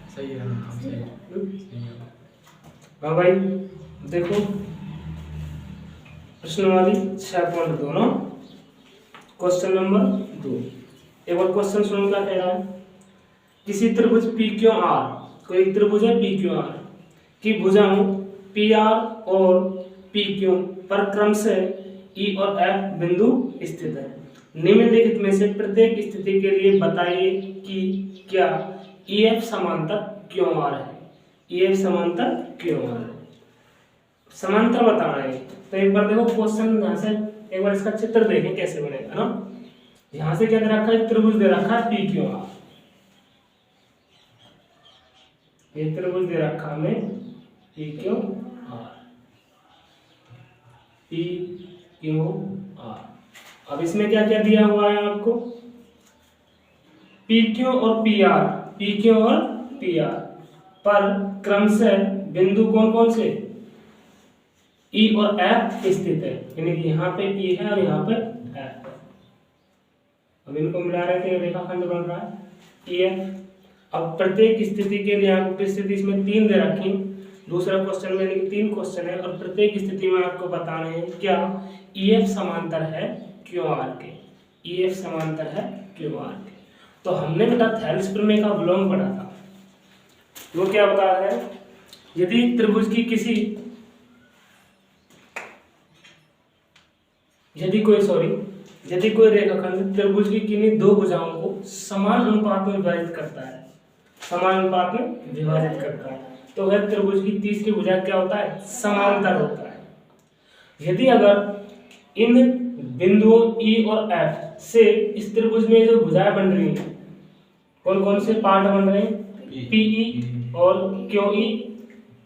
सही है ना, सही है। हाँ भाई देखो प्रश्नवाली 6.2 ना, क्वेश्चन नंबर 2। एक बार क्वेश्चन सुनो क्या कह रहा है। किसी त्रिभुज पी क्यू आर, कोई एक त्रिभुज है पी क्यू आर की भुजाओं पी आर और पी क्यू पर क्रमशः ई और एफ बिंदु स्थित है। निम्नलिखित में से प्रत्येक स्थिति के लिए बताइए कि क्या ई एफ समांतर क्यों आर है। ई एफ समांतर क्यों आर है, समांतर बताना है। तो एक बार देखो क्वेश्चन यहाँ से एक बार इसका चित्र देखें कैसे बनेगा ना। यहाँ से क्या दे रखा है, त्रिभुज दे रखा है पी क्यू आर, ये त्रिभुज दे रखा हमें P Q R, P Q R. अब इसमें क्या क्या दिया हुआ है आपको, पी क्यू और पी आर, पी क्यू और पी आर पर क्रमशः बिंदु कौन कौन से ई और एफ स्थित है, यानी कि यहाँ पे ई है और यहाँ पे एफ है। अब इनको मिला रहे थे, रेखाखंड बन रहा है ई एफ। अब प्रत्येक स्थिति के लिए आपको स्थिति इसमें 3 दे रखी, दूसरा क्वेश्चन में 3 क्वेश्चन है और प्रत्येक स्थिति में आपको बताना है क्या ई एफ समांतर है क्यू आर के, ई एफ समांतर है क्यू आर के। तो हमने बेटा थेल्स प्रमेय का विलोम पढ़ा था, वो क्या बता रहा है, यदि त्रिभुज की किसी यदि कोई रेखाखंड त्रिभुज की किन्हीं 2 भुजाओं को समान अनुपात में विभाजित करता है, समान अनुपात में विभाजित करता है, तो वह त्रिभुज की तीसरी भुजा क्या होता है, समांतर होता है। यदि अगर इन बिंदुओं ई और एफ से इस त्रिभुज में जो भुजाएं बन रही हैं, कौन कौन से पार्ट बन रहे हैं, पीई और क्यूई,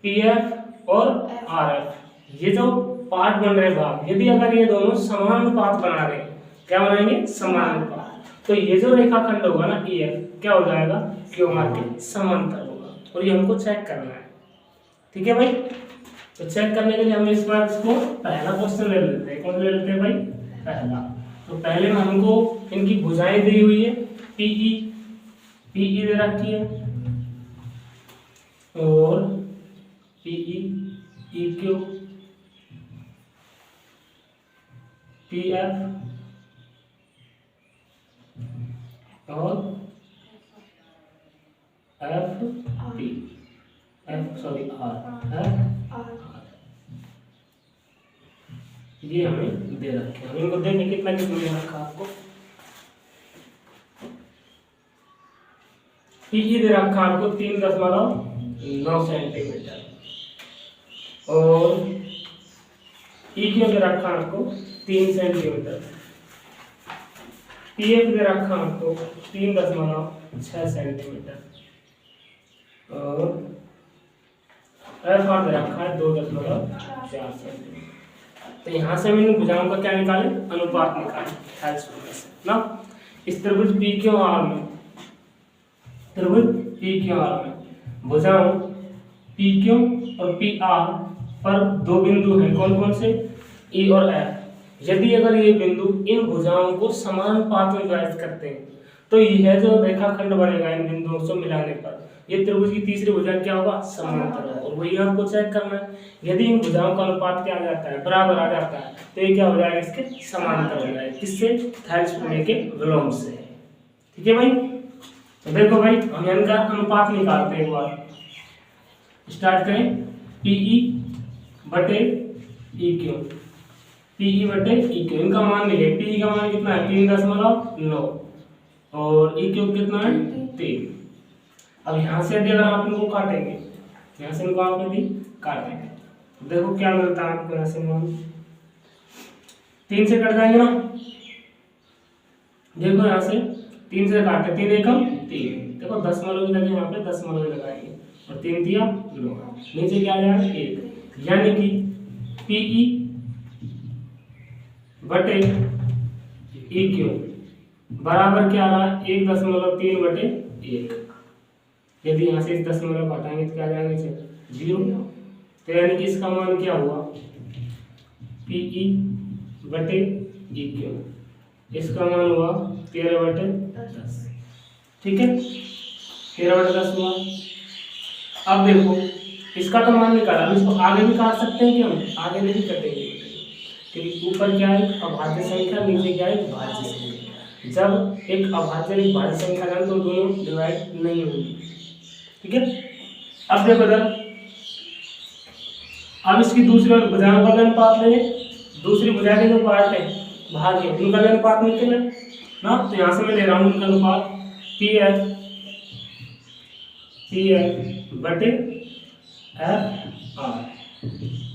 पीएफ और आरएफ, ये जो पार्ट बन रहे भाग, यदि अगर ये दोनों समान अनुपात बना रहे हैं, क्या बनाएंगे, समान अनुपात, तो ये जो रेखाखंड होगा ना ई एफ क्या हो जाएगा, क्यू आर के समांतर होगा। और ये हमको चेक करना है, ठीक है भाई। तो चेक करने के लिए हम इस बार इसको पहला क्वेश्चन ले लेते हैं। कौन ले लेते हैं भाई, पहला। तो पहले में हमको इनकी भुजाएं दी हुई है, पीई, पीई दे रखी है और पीई, ई क्यू, पीएफ और F P, F sorry R, ये हमें दे रखे। हम इनको देखें कितना कितना दे रखा आपको। पीई दे रखा आपको 3.9 सेंटीमीटर और ई क्यू दे रखा आपको 3 सेंटीमीटर, पीएफ दे रखा आपको 3.6 सेंटीमीटर और एफ आर दे रखा है 2.4 सेंटीमीटर। तो यहाँ से मैंने भुजाओं का क्या निकाले, अनुपात निकाले थेल्स प्रमेय से ना। इस त्रिभुज पी क्यू आर में, त्रिभुज पी क्यू आर में भुजाओं पी क्यू और पी आर पर 2 बिंदु हैं, कौन कौन से, ई और एफ। यदि अगर ये बिंदु इन भुजाओं को समान अनुपात में विभाजित करते हैं, तो यह जो रेखाखंड बनेगा इन बिंदुओं को मिलाने पर, ये त्रिभुज की तीसरी भुजा क्या होगा, समांतर होगा। और वही आपको चेक करना है, यदि इन भुजाओं का अनुपात क्या आ जाता है, बराबर आ जाता है, तो ये क्या हो जाएगा, इसके समांतर हो जाएगा। किससे, थेल्स प्रमेय के विलोम से। ठीक है भाई। तो देखो भाई हम इनका अनुपात निकालते हैं, एक बार स्टार्ट करें। पीई बटे ई क्यू, पीई बटे ई क्यू, इनका मान मिले। पीई का मान कितना है, 3.9 और ई क्यू कितना है, 3। अब यहाँ से यदि अगर आप इनको काटेंगे, यहाँ से इनको आप यदि काटेंगे, देखो क्या मिलता है आपको। यहाँ से मान 3 से कट जाएंगे ना, देखो यहाँ से 3 से काटे, 3 एकम 3, देखो 10 लगे यहाँ पे, 10 लगाएंगे और 3 दिया 9, नीचे क्या आ जाएगा 1, यानी कि पीई बटे ई क्यू बराबर क्या आ रहा है, 1.3 बटे 1। यदि यहाँ से इस 10 हटाएंगे तो क्या आ जाएगा, 0। तो यानी कि इसका मान क्या हुआ, पीई बटे ई क्यू, इसका मान हुआ 13 बटे 10। ठीक है, 13/10 हुआ। अब देखो इसका तो मान निकाला, अब इसको आगे भी काट सकते हैं कि हम आगे नहीं कटेंगे, क्योंकि ऊपर क्या है अभाज्य संख्या, नीचे क्या है भाज्य संख्या। जब एक अभाज्य एक भाज्य संख्या है तो दोनों डिवाइड नहीं होंगी, ठीक है। अब देखो इधर, अब इसकी दूसरी ओर भुजाओं का अनुपात लेंगे, दूसरी भुजा के जो पार्ट है भाग है उनका अनुपात निकले ना, तो यहाँ से मैं ले रहा हूँ उनका अनुपात पी बटे एफ आर।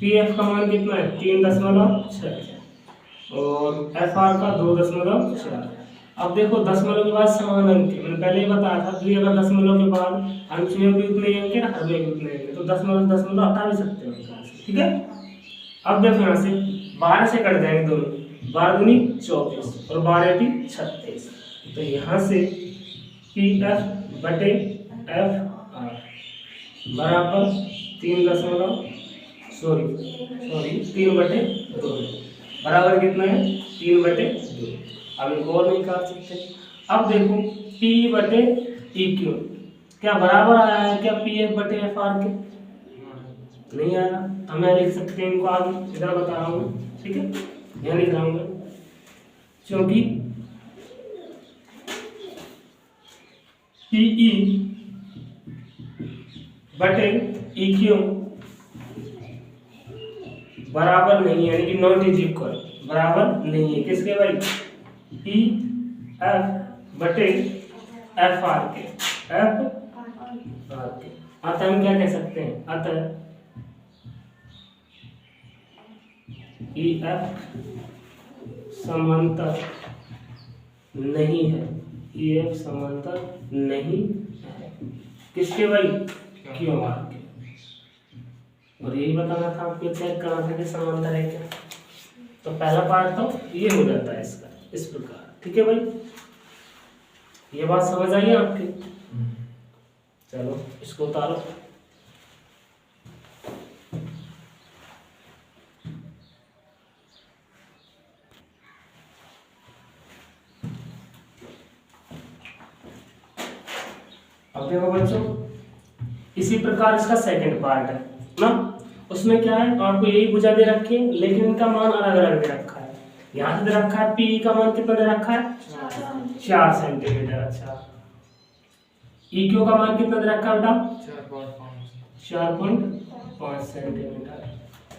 पी एफ का मान कितना है 3.6 और एफ आर का 2.4। अब देखो दशमलव के बाद समान अंक है, मैंने पहले ही बताया था कि अगर दशमलव के बाद अंश में भी उतने अंक है हर में भी उतने अंक है, तो दशमलव हटा भी सकते हो, ठीक है। अब देखो यहाँ से 12 से कट जाएंगे दोनों, 12 दूनी 24 और 12 एटी 36, तो यहाँ से पी एफ बटे एफ आर बराबर 3/2 बराबर कितना है 3/2। अब एक और नहीं काट सकते। अब देखो P बटे ई क्यू क्या बराबर आया है क्या पी एफ बटे एफ आर के? नहीं आया, हमें लिख सकते हैं इनको आगे, इधर बता रहा हूँ, ठीक है, यहाँ लिख रहा हूँ क्योंकि पीई बटे ई क्यू बराबर नहीं है, यानी कि नॉट इज इक्वल, बराबर नहीं है किसके भाई पी एफ बटे एफ आर के, एफ आर के। अतः हम क्या कह सकते हैं, अतः ई एफ समांतर नहीं है, ई एफ समांतर नहीं है किसके भाई क्यों आर के। और यही बताना था आपको, चेक करना था कि समांतर है क्या। तो पहला पार्ट तो ये हो जाता है इसका इस प्रकार, ठीक है भाई, ये बात समझ आई आपकी। चलो इसको उतारो। अब देखो बच्चों, इसी प्रकार इसका सेकंड पार्ट है ना, उसमें क्या है आपको यही भुजा दे रखी है, लेकिन इनका मान अलग अलग दे रखा है। यहाँ से दे रखा है पी का मान कितना दे रखा है 4 सेंटीमीटर। अच्छा, ई क्यू का मान कितना दे रखा है बेटा 4.5 सेंटीमीटर।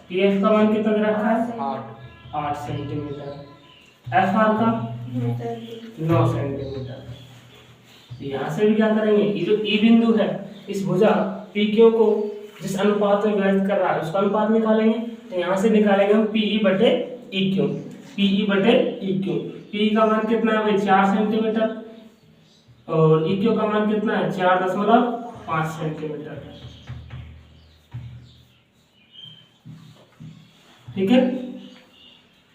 पी एफ का मान कितना दे रखा है 8 सेंटीमीटर। एफ आर का 9 सेंटीमीटर। यहाँ से भी क्या करेंगे, ये जो ई बिंदु है इस भुजा पी क्यू को जिस अनुपात में व्यक्त कर रहा है उसका अनुपात निकालेंगे, तो यहाँ से निकालेंगे हम पीई बटे ई क्यू, पीई बटे ई क्यू। पी का मान कितना है भाई 4 सेंटीमीटर और ई क्यू का मान कितना है 4.5 सेंटीमीटर, ठीक है।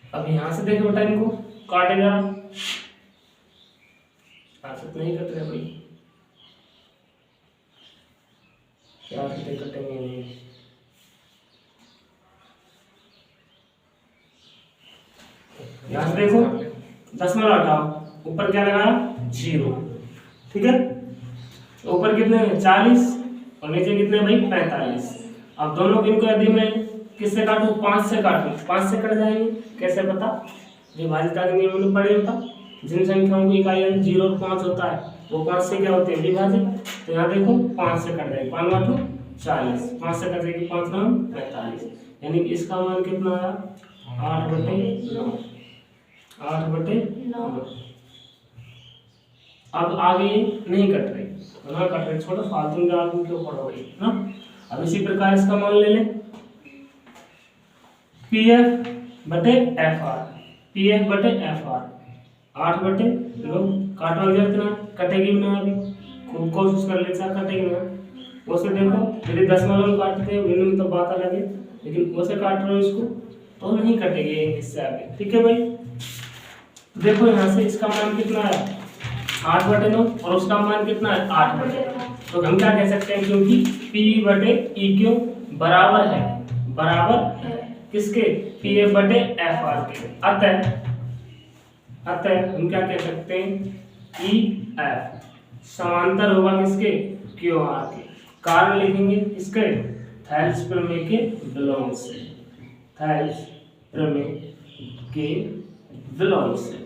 अब यहाँ से देखो बेटा इनको काटेगा, नहीं कट रहे भाई, क्या कटेंगे नहीं। यहाँ से देखो दशमलव हटाओ, ऊपर क्या लगाया 0, ठीक है। ऊपर कितने 40 और नीचे कितने भाई 45। अब दोनों गिन को यदि मैं किससे काटूं 5 से काटूं, 5 से कट जाएंगे, कैसे पता, विभाजिता के नियम में पढ़े होता, जिन संख्याओं की इकाई 0 और 5 होता है वो 5 से क्या होते हैं विभाजित। तो यहाँ देखो 5 से कट जाएगी, 5 × 2 40, 5 से कट जाएगी 5 × 45, यानी कि इसका मान कितना आया 8/9, 8/9। अब आगे नहीं कट रही, ना कट रही, छोड़ो फालतू में आदमी क्यों पढ़ो भाई ना। अब इसी प्रकार इसका मान ले लें पी एफ बटे एफ आर, पी एफ बटे एफ आर 8/9, काटो इधर कितना कटेगी ना, अभी खूब कोशिश कर ले कटेगी ना। वैसे देखो यदि दशमलव काटते हैं में तो बात अलग है, लेकिन वैसे काट रहे हो इसको तो नहीं कटेगी इससे आगे, ठीक है भाई। देखो यहाँ से इसका मान कितना है 8/9 और उसका मान कितना है 8/9, तो हम क्या कह सकते हैं, क्योंकि P बटे ई क्यू बराबर है, बराबर किसके पी एफ बटे एफ आर के। अतः हम क्या कह सकते हैं ई एफ समांतर होगा किसके, क्यू आर के। कारण लिखेंगे किसके, थेल्स प्रमेय के विलोम से, थेल्स प्रमेय के विलोम से।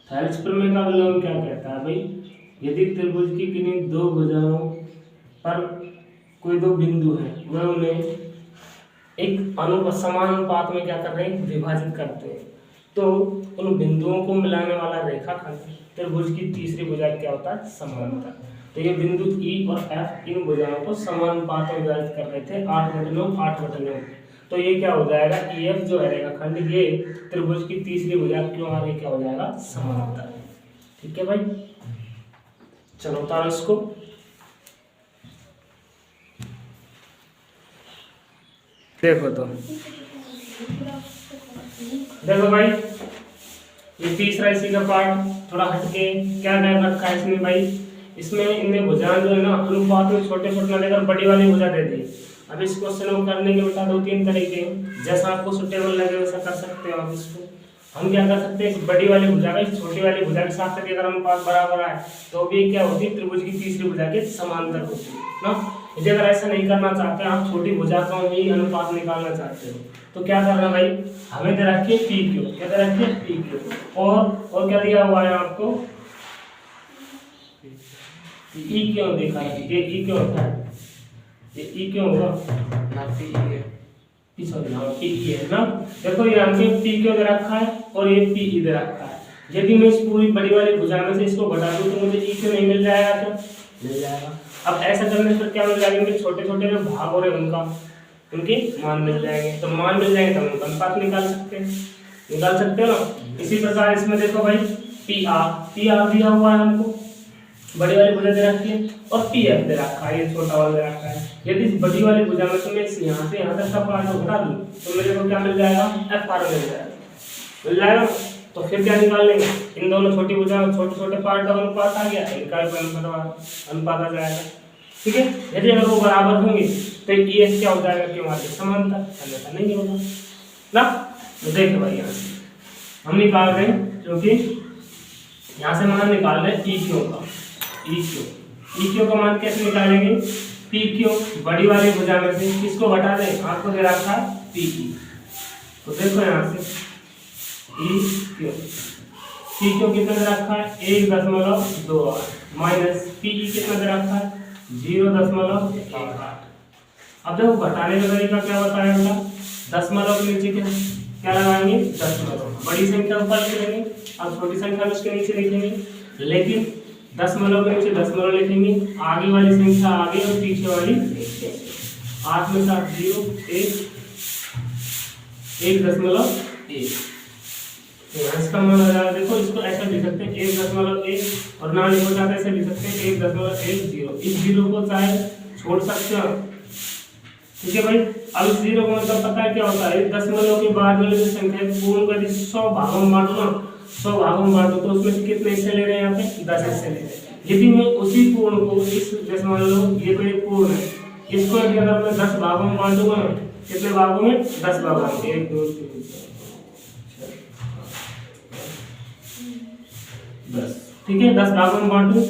थेल्स प्रमेय का विलोम क्या कहता है भाई, यदि त्रिभुज की किन्हीं दो भुजाओं पर कोई दो बिंदु हैं, वह उन्हें एक समान अनुपात में क्या कर रहे हैं, विभाजित करते हैं, तो उन बिंदुओं को मिलाने वाला रेखाखंड त्रिभुज की तीसरी भुजा क्या होता है, समांतर। तो ये बिंदु ई और एफ इन भुजाओं को समान अनुपात में विभाजित कर रहे थे 8/9। तो ये क्या हो जाएगा, ई एफ जो है रेखाखंड, ये त्रिभुज की तीसरी भुजा क्यों आ रही, क्या हो जाएगा, समांतर। ठीक है भाई, चलो उतारो इसको। देखो तो देखो भाई, ये तीसरा इसी का पार्ट थोड़ा हटके क्या कर रखा है इसमें भाई, इसमें इनने भुजाएं जो है ना अनुपात में छोटे छोटे न लेकर बड़ी वाली भुजा दे दी। अब इस क्वेश्चन को करने के बेटा 2-3 तरीके, जैसा आपको सुटेबल लगे वैसा कर सकते हो आप इसको। हम क्या कर सकते हैं, इस बड़ी वाली भुजा का इस छोटी वाली भुजा के साथ अगर अनुपात बराबर आए तो भी क्या होती है, त्रिभुज की तीसरी भुजा के समांतर होती है ना। यदि अगर ऐसा नहीं करना चाहते आप, छोटी भुजा का ही अनुपात निकालना चाहते हो, तो क्या करना भाई, हमें दे रखिए पी क्यू, क्या दे रखिए पी क्यू, और क्या दिया हुआ है आपको, ई क्यों देखा है, ये ई क्यों होता है, ये ई क्यों होगा ना, पी है, पी है ना। देखो ये हमने पी क्यों दे रखा है और ये पी ई दे रखा है। यदि मैं इस पूरी बड़ी वाली भुजा में से इसको घटा दूं तो मुझे ई क्यों नहीं मिल जाएगा, क्या मिल जाएगा। अब ऐसा करने पर क्या मिल जाएंगे, छोटे छोटे जो भाग हो रहे उनका उनके मान मिल जाएंगे, तो मान मिल जाएंगे तो हम अनुपात निकाल सकते हो ना। इसी प्रकार इसमें देखो भाई, पी आर दिया हुआ है हमको, बड़ी वाली भुजा दे रखी है, और पी एफ दे रखा है, ये छोटा वाला दे रखा है। यदि इस बड़ी वाली भुजा में से मैं यहाँ से यहाँ तक का पार्ट घटा दूं तो मेरे को क्या मिल जाएगा, एफ आर मिल जाएगा। तो फिर क्या निकाल लेंगे, इन दोनों छोटी भुजा छोटे छोटे पार्ट का अनुपात आ गया, इनका अनुपात आ जाएगा। ठीक है, यदि अगर वो बराबर होंगे तो ई एफ क्या हो जाएगा, क्यों आगे समांतर, अन्यथा नहीं होगा ना। तो देखो भाई यहाँ से हम निकाल रहे हैं, क्योंकि यहाँ से मान निकाल रहे हैं ई क्यू का, ई क्यू का मान कैसे निकालेंगे, पी क्यू बड़ी वाली भुजा में से किसको घटा दें, आपको दे रखा है पी ई। तो देखो यहाँ से ई क्यू कितना दे रखा है 1.28 माइनस पी ई कितना दे रखा है 0.18। अब देखो घटाने का तरीका क्या बताया बेटा, दशमलव के नीचे क्या लगाएंगे, दशमलव, बड़ी संख्या ऊपर लिखेंगे, अब छोटी संख्या उसके नीचे लिखेंगे, लेकिन दशमलव के नीचे दशमलव लिखेंगे, आगे वाली संख्या आगे और पीछे वाली 8 में 7 0 1.1 इसका मान आ जाएगा। देखो इसको ऐसा लिख सकते हैं 1.1 और ना लिखो जाता ऐसे लिख सकते हैं 1.10। इस जीरो को चाहे छोड़ सकते हो, ठीक है भाई। अब इस जीरो को मतलब पता है क्या होता है, दशमलव के बाद वाली जो संख्या पूर्ण को यदि 100 भागों में बांटो ना, 100 भागों में बांटो तो उसमें से कितने हिस्से ले रहे हैं, यहाँ पे 10 हिस्से ले रहे हैं। यदि मैं उसी पूर्ण को इस जैसे मान लो ये तो एक पूर्ण है, इसको यदि अगर मैं 10 भागों में बांटूंगा ना, कितने भागों में, 10 भागों में, 1 2 3 4 10, ठीक है। 10 भागों में बांटू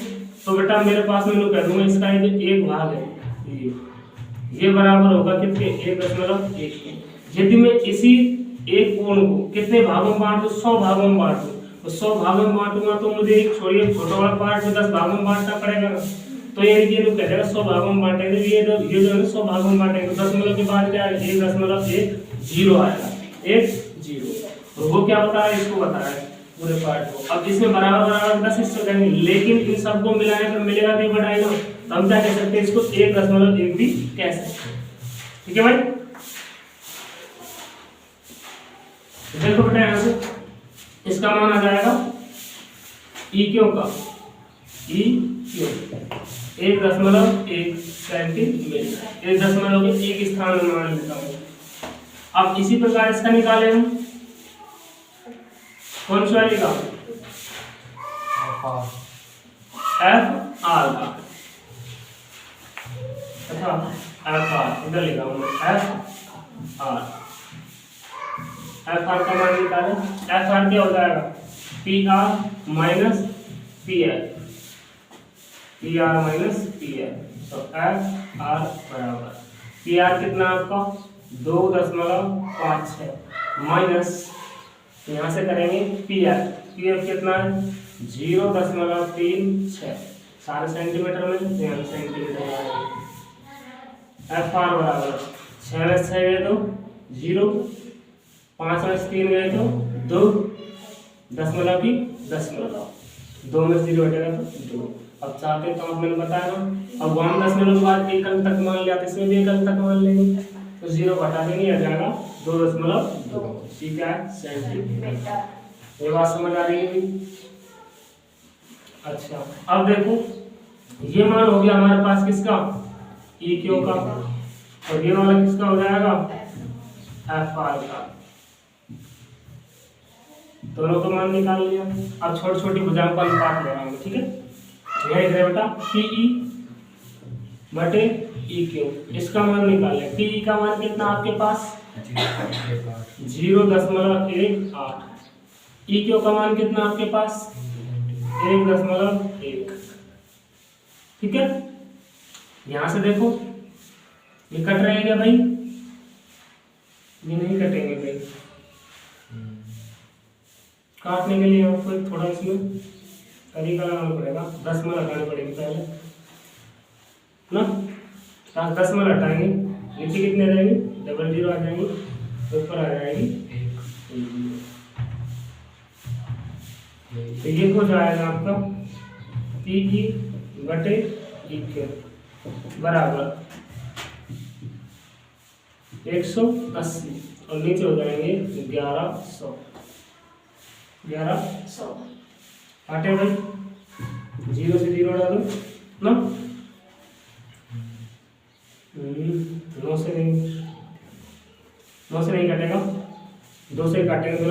तो बेटा मेरे पास में कह दूंगा इसका एक भाग है, ये बराबर होगा कितने 1.1 के। यदि मैं इसी एक पूर्ण को कितने भागों में बांट दूं, 100 भागों में बांट दूं, तो 100 भागों में बांटूंगा तो मुझे एक छोड़िए छोटा वाला पार्ट में 10 भागों में बांटना पड़ेगा ना। तो ये लोग कह देगा 100 भागों में बांटेंगे, ये जो है 100 भागों में बांटेंगे, तो दशमलव के बाद क्या आएगा 1.10 आएगा, 1 और वो क्या बता रहा है, इसको बता रहा है पूरे पार्ट को। अब इसमें बराबर बराबर 10 हिस्से करेंगे, लेकिन इन सबको मिलाने पर मिलेगा तो बढ़ाएगा, तो हम क्या कह सकते हैं, इसको 1.1 भी कह सकते हैं। ठीक है भाई, देखो बेटा यहाँ से इसका मान आ जाएगा ई क्यू का, ई क्यू 1.1 सेंटीमीटर, 1.1 के एक स्थान में मान लेता हूँ। अब इसी प्रकार इसका निकाले हम, कौन सा वाली का, एफ आर का, अच्छा एफ आर इधर लिखा हूँ, एफ आर का मान निकालें। एफ आर क्या हो जाएगा, P R minus P F, P R minus P F, तो एफ आर बराबर पी आर कितना आपका 2.56 माइनस यहाँ से करेंगे पी एफ कितना है 0.36 सारे सेंटीमीटर में, यहाँ सेंटीमीटर में एफ आर बराबर 6 में 6 गए तो 0, 5 में 3 गए तो 2, 2 में 0 हटेगा तो 2। अब चाहते तो आप मैंने बताया ना, अब 1 के बाद एक अंक तक मान लिया तो इसमें भी एक अंक तक मान लेंगे, तो 0 घटा देंगे आ जाएगा 2.2। ठीक है सेंटीमीटर, ये बात समझ आ रही है। अच्छा अब देखो ये मान हो गया हमारे पास किसका ई क्यू का, और ये वाला किसका हो जाएगा एफ आर का। दोनों को मान निकाल लिया। अब छोटी छोटी भुजाओं का अनुपात ले रहा हूँ, ठीक है। यह इधर बेटा पीई बटे ई क्यू, इसका मान निकाल ले। पीई का मान कितना आपके पास 0.18, ई क्यू का मान कितना आपके पास 1.1। ठीक है, यहां से देखो ये कट रहे हैं क्या भाई, ये नहीं कटेंगे भाई। काटने के लिए आपको थोड़ा इसमें तरीका लगाना पड़ेगा, 10 में हटानी पड़ेगी पहले ना। 10 में हटाएंगे नीचे कितने आ जाएंगे 00 आ जाएंगे, ऊपर आ जाएगी 1। तो ये हो जाएगा आपका पीई बटे ई क्यू बराबर 180 और नीचे हो जाएंगे 1100। हटे भाई, 0 से 0 डालो ना, 9 से नहीं कटेगा, 2 से काटेंगे तो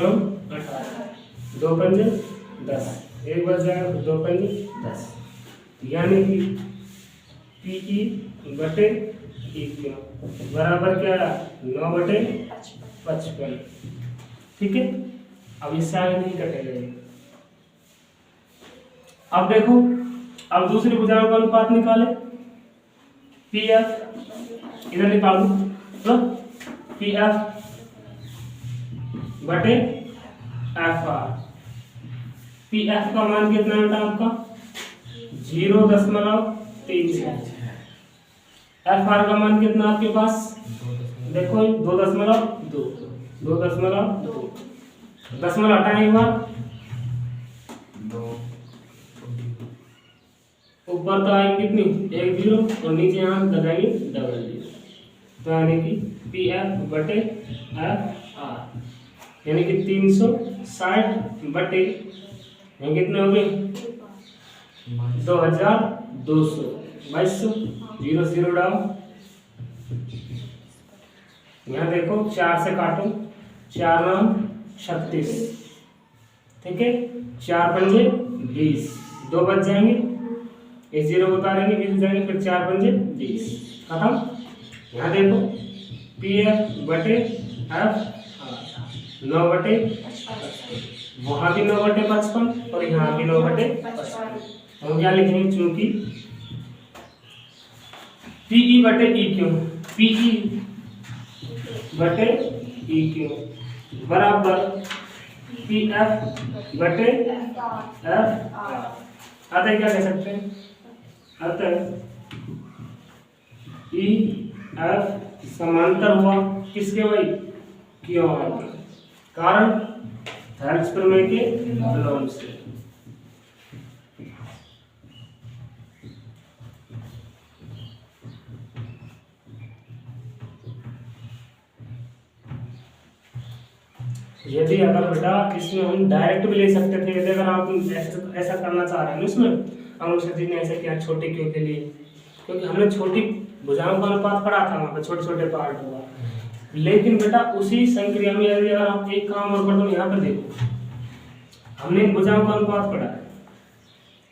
18, 2 पंजे 10, एक बच जाएगा, 2 पंजे 10, यानी कि पीई बटे ई क्यू बराबर क्या 9/55। ठीक है, अब इससे आगे नहीं कटेगा। अब देखो, अब दूसरी भुजाओं का अनुपात निकाले। पी एफ इधर निकालो तो पी एफ बटे एफ आर। पी एफ का मान कितना बेटा आपका 0.36। एफ आर का मान कितना आपके पास देखो 2.2। 2.2 दशमलव हटाएंगे एक बार, ऊपर तो आएगी कितनी 1 0 और नीचे यहाँ लगाएंगे 00, तो यानी कि पी एफ बटे एफ आर यानी कि 360 बटे यहाँ कितने हो गए 2200, 0 0 डालो, यहाँ देखो 4 से काटो, 4 9 36। ठीक है, 4 पंजे 20, 2 बच जाएंगे, 1 0 उतारेंगे 20 जाएंगे, फिर 4 पंजे 20 खत्म। यहाँ देखो पी एफ बटे एफ आर 9/55, वहाँ भी 9/55 और यहाँ भी 9/55। हम क्या लिखेंगे, चूंकि पीई बटे ई क्यू, पीई बटे ई क्यू बराबर पी एफ बटे एफ आर। अतः क्या कह सकते हैं, अतः ई एफ समांतर हुआ किसके भाई क्यू आर के, कारण थेल्स प्रमेय के विलोम से। यदि अगर बेटा इसमें हम डायरेक्ट भी ले सकते थे, यदि अगर आप ऐसा करना चाह रहे हैं इसमें, अनुषा जी ने ऐसा किया छोटे क्यों के लिए, क्योंकि हमने छोटी भुजाओं का अनुपात पढ़ा था, वहाँ पे छोटे छोटे पार्ट हुआ। लेकिन बेटा उसी संक्रिया में यदि अगर आप एक काम और कर दो, यहाँ पे देखो हमने भुजाओं का अनुपात पढ़ा है,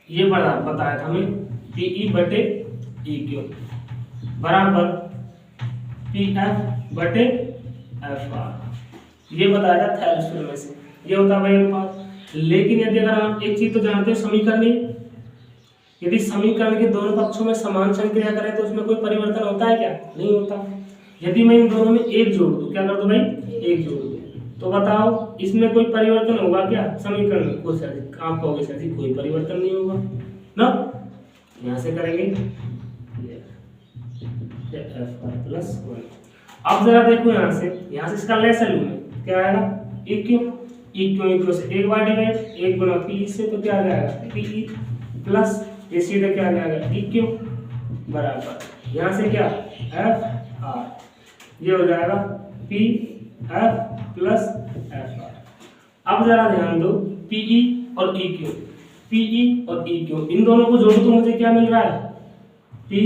ये बताया था हमें पीई बटे ई क्यू बराबर पी एफ बटे एफ आर, ये बताया था थेल्स प्रमेय से, ये होता है भाई अनुपात। लेकिन यदि अगर आप एक चीज तो जानते हैं समीकरण यदि समीकरण के दोनों पक्षों में समान संक्रिया करें तो उसमें कोई परिवर्तन होता है क्या? नहीं होता। यदि मैं इन दोनों में एक जोड़ दूं, क्या कर दूं भाई? एक जोड़ दूं, तो बताओ इसमें कोई परिवर्तन होगा क्या? समीकरण में कुछ आप कहोगे सर जी कोई परिवर्तन नहीं होगा ना। यहां से करेंगे f+1। अब जरा देखो यहां से इसका लेसन लूं मैं, क्या आएगा? इक्यू से एक बार डिवाइड, एक गुना पी से, तो क्या आ जाएगा? पी प्लस ये सीधे क्या आ जाएगा? इक्यू बराबर यहां से क्या? एफ आर, ये हो जाएगा P F plus F R. अब जरा ध्यान दो, पीई और इक्यू, पीई और इक्यू इन दोनों को जोड़ो तो मुझे क्या मिल रहा है? पी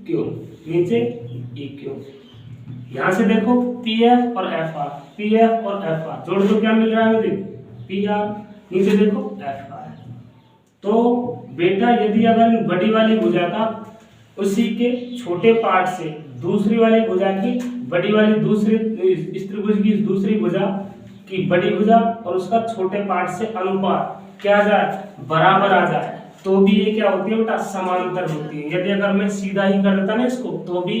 क्यू, नीचे इक्यू। यहां से देखो पी एफ और एफ आर, पी एफ और एफ आर जोड़ दो, क्या मिल रहा है मुझे? पी आर, नीचे देखो एफ आर। तो बेटा यदि अगर बड़ी वाली भुजा का उसी के छोटे पार्ट से दूसरी वाली भुजा की बड़ी वाली दूसरी इस त्रिभुज की दूसरी भुजा की बड़ी भुजा और उसका छोटे पार्ट से अनुपात क्या आ जाए? बराबर आ जाए, तो भी ये क्या होती है बेटा? समांतर होती है। यदि अगर मैं सीधा ही कर देता ना इसको, तो भी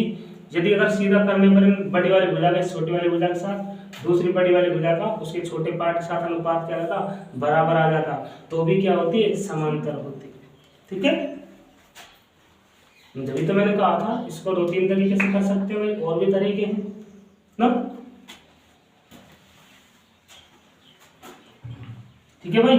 यदि अगर सीधा करने पर बड़ी वाली भुजा का छोटी वाली भुजा के साथ दूसरी बड़ी वाली भुजा का उसके छोटे पार्ट के साथ अनुपात क्या रहता? बराबर आ जाता, तो भी क्या होती है? समांतर होती। ठीक है, जब तो मैंने कहा था इसको 2-3 तरीके से कर सकते हो, और भी तरीके हैं ना। ठीक है भाई।